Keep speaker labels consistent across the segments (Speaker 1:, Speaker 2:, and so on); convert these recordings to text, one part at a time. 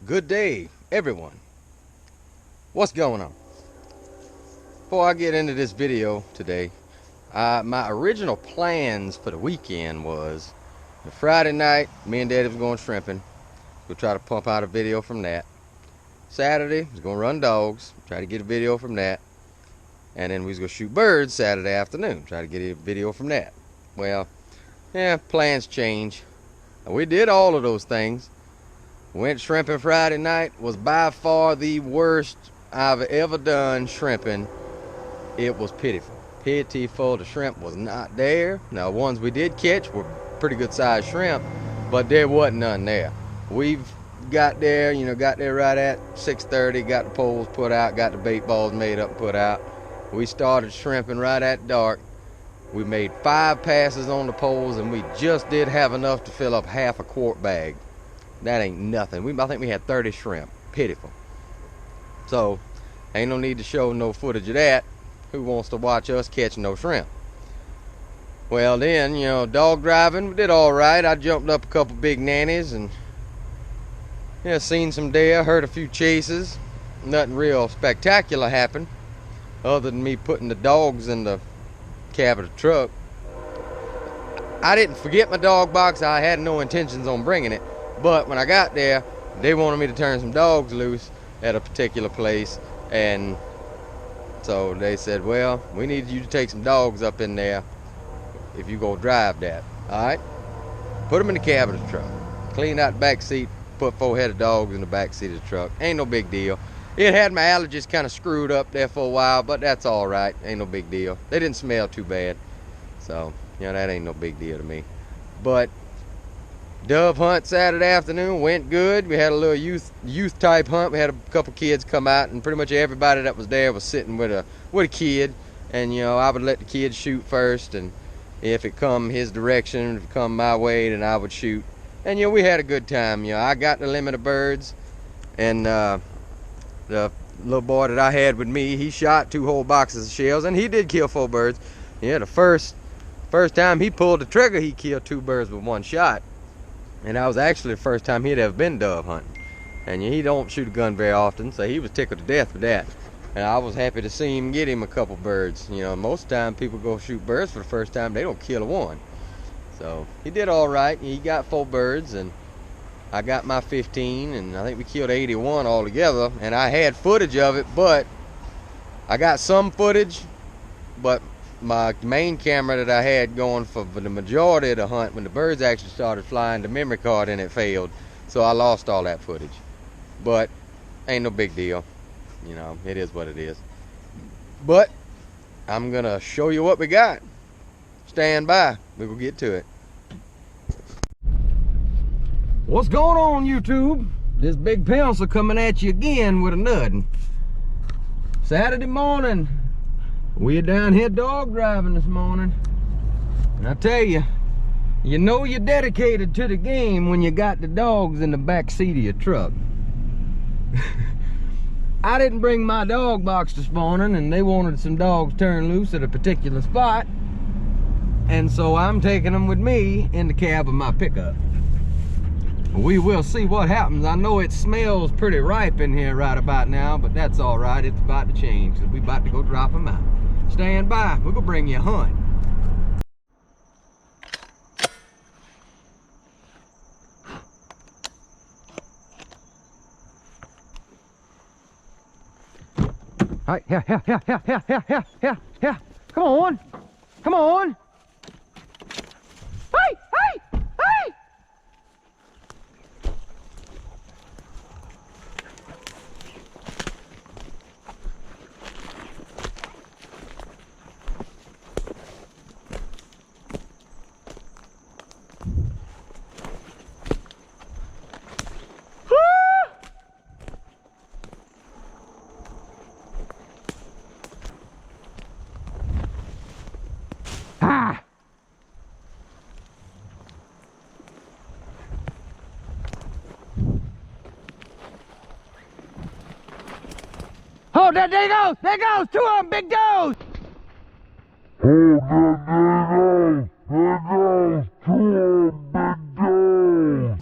Speaker 1: Good day, everyone. What's going on? Before I get into this video today, my original plans for the weekend was the Friday night, me and Daddy was going shrimping. We'll try to pump out a video from that. Saturday, was going to run dogs, try to get a video from that. And then we was going to shoot birds Saturday afternoon, try to get a video from that. Well, yeah, plans change. We did all of those things. Went shrimping Friday night, was by far the worst I've ever done shrimping. It was pitiful. Pitiful. The shrimp was not there. Now, ones we did catch were pretty good sized shrimp, but there wasn't none there. We've got there, got there right at 6:30, got the poles put out, got the bait balls made up and put out. We started shrimping right at dark. We made 5 passes on the poles, and we just did have enough to fill up half a quart bag. That ain't nothing. I think we had 30 shrimp. Pitiful. So, ain't no need to show no footage of that. Who wants to watch us catch no shrimp? Well, then, dog driving, we did all right. I jumped up a couple big nannies and seen some deer, heard a few chases. Nothing real spectacular happened other than me putting the dogs in the cab of the truck. I didn't forget my dog box. I had no intentions on bringing it, but when I got there, they wanted me to turn some dogs loose at a particular place, and so they said, well, we need you to take some dogs up in there if you go drive that. All right, put them in the cab of the truck, clean out the back seat, put 4 head of dogs in the back seat of the truck. Ain't no big deal. It had my allergies kind of screwed up there for a while, but that's all right. Ain't no big deal. They didn't smell too bad, so that ain't no big deal to me. But dove hunt Saturday afternoon went good. We had a little youth type hunt. We had a couple kids come out, and pretty much everybody that was there was sitting with a kid. And I would let the kid shoot first, and if it come his direction, if it come my way, then I would shoot. And we had a good time. I got the limit of birds, and the little boy that I had with me, he shot 2 whole boxes of shells, and he did kill 4 birds. The first time he pulled the trigger, he killed 2 birds with 1 shot. And that was actually the first time he'd ever been dove hunting. And he don't shoot a gun very often, so he was tickled to death with that. And I was happy to see him get him a couple birds. Most of the time people go shoot birds for the first time, they don't kill one. So he did all right. He got 4 birds, and I got my 15, and I think we killed 81 altogether. And I had footage of it, but I got some footage, but my main camera that I had going for the majority of the hunt, when the birds actually started flying, the memory card in it failed, so I lost all that footage. But ain't no big deal. It is what it is. But I'm gonna show you what we got. Stand by, we will get to it. What's going on, YouTube? This big pencil coming at you again with a nut. Saturday morning, we're down here dog driving this morning, and I tell you, you're dedicated to the game when you got the dogs in the back seat of your truck. I didn't bring my dog box this morning, and they wanted some dogs turned loose at a particular spot, and so I'm taking them with me in the cab of my pickup. We will see what happens. I know it smells pretty ripe in here right about now, but that's all right. It's about to change, because we're about to go drop them out. Stand by, we're gonna bring you a hunt. All right, yeah. Come on, come on. Hey. Oh, there goes 2 of them, big does. Oh, there goes 2 of them, big does.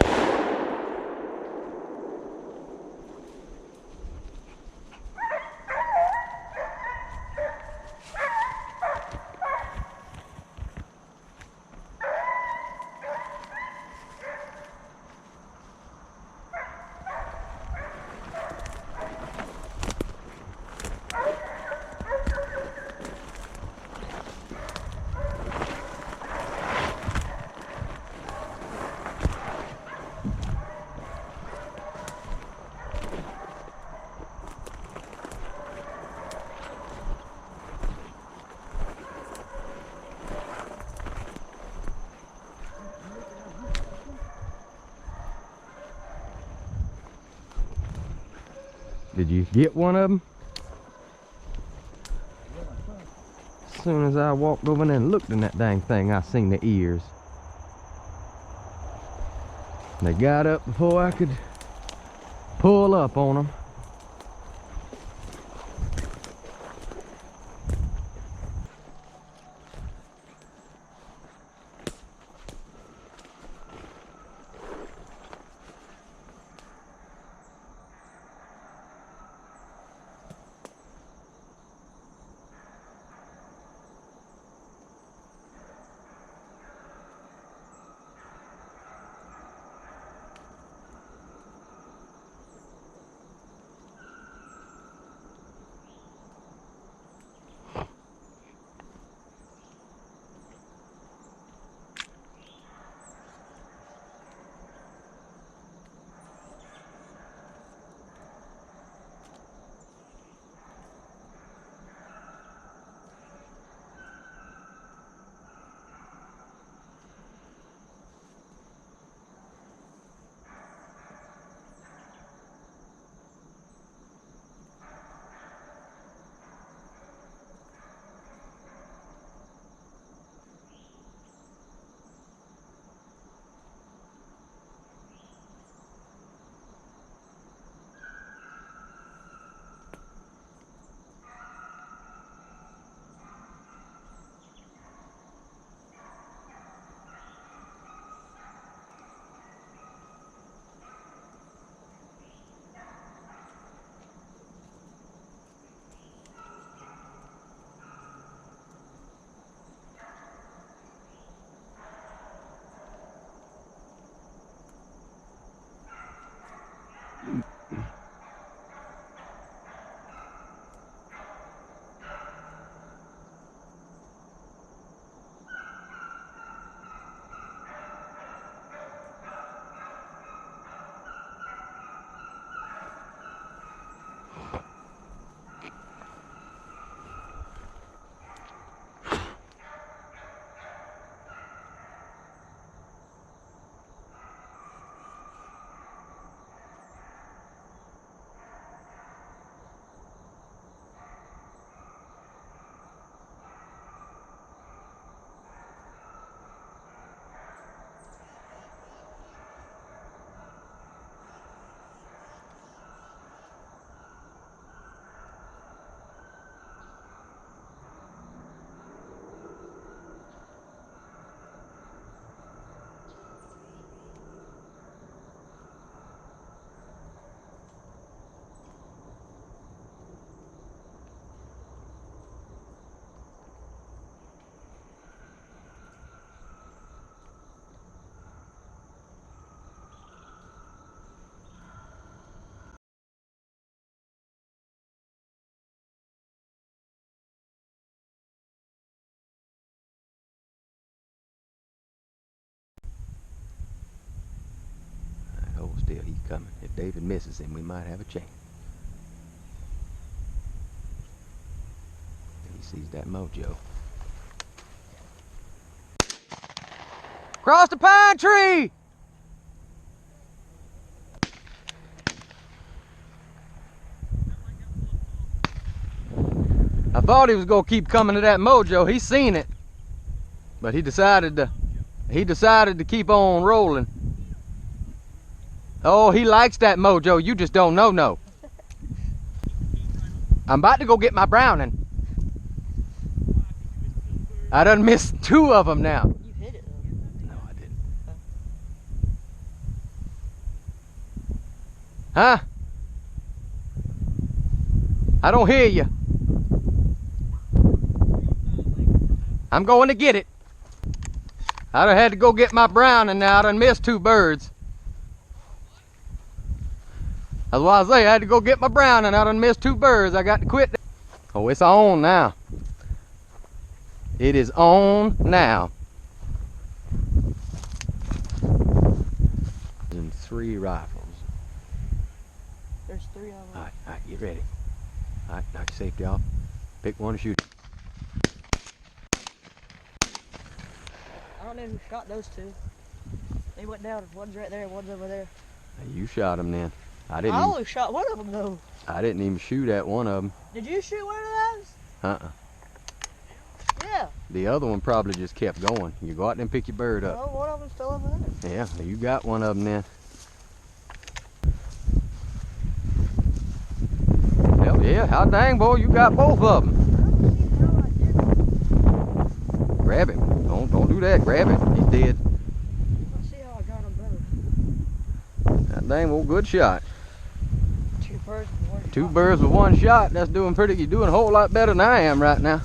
Speaker 1: Did you get one of them? As soon as I walked over there and looked in that dang thing, I seen the ears. They got up before I could pull up on them. Hold still, he's coming. If David misses him, we might have a chance. He sees that mojo. Cross the pine tree! I thought he was gonna keep coming to that mojo. He's seen it, but he decided to keep on rolling. Oh, he likes that mojo. You just don't know. No. I'm about to go get my Browning. I done missed 2 of them now.
Speaker 2: You hit it though.
Speaker 1: No, I didn't. Huh? I don't hear you. I'm going to get it. I done had to go get my Browning now. I done missed 2 birds. That's why I say I had to go get my Browning. I done missed 2 birds. I got to quit. Oh, it's on now. It is on now. And 3 rifles.
Speaker 2: There's 3 of them.
Speaker 1: All right, get ready. All right, knock your safety off. Pick one and shoot it.
Speaker 2: I don't know who shot those 2. They went down. One's right there, one's over there.
Speaker 1: You shot him then. I
Speaker 2: I
Speaker 1: didn't. Even,
Speaker 2: only shot one of them though.
Speaker 1: I didn't even shoot at one of them.
Speaker 2: Did you shoot one of those? Yeah.
Speaker 1: The other one probably just kept going. You go out there and pick your bird up.
Speaker 2: Well, one of them's still over there.
Speaker 1: Yeah, you got one of them then. Hell yeah, how dang boy, you got both of them.
Speaker 2: I don't see how I did it.
Speaker 1: Grab him. Don't do that. Grab him. He's dead.
Speaker 2: I don't see how I got them both.
Speaker 1: That dang well, good shot.
Speaker 2: Two birds with one
Speaker 1: Two
Speaker 2: shot.
Speaker 1: birds with one shot. That's doing pretty. You're doing a whole lot better than I am right now.